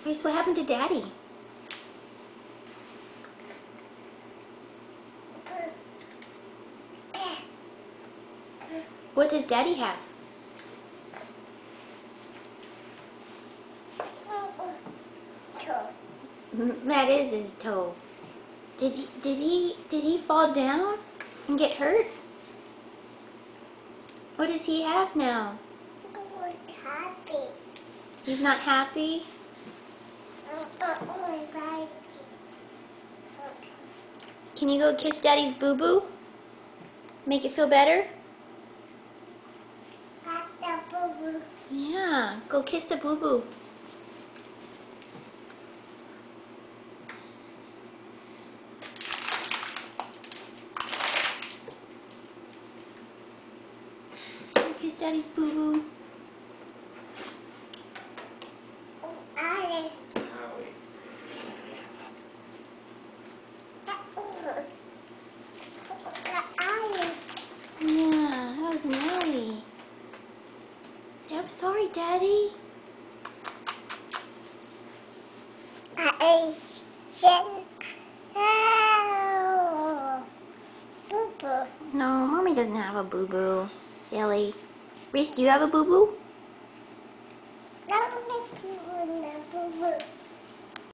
Reese, what happened to Daddy? What does Daddy have? That is his toe. Did he fall down and get hurt? What does he have now? He's happy. He's not happy? Can you go kiss Daddy's boo-boo? Make it feel better? Yeah, go kiss the boo-boo. Kiss Daddy's boo-boo. Yeah, that was Nelly. I'm sorry, Daddy. No, Mommy doesn't have a boo-boo. Silly. Reese, do you have a boo-boo? No,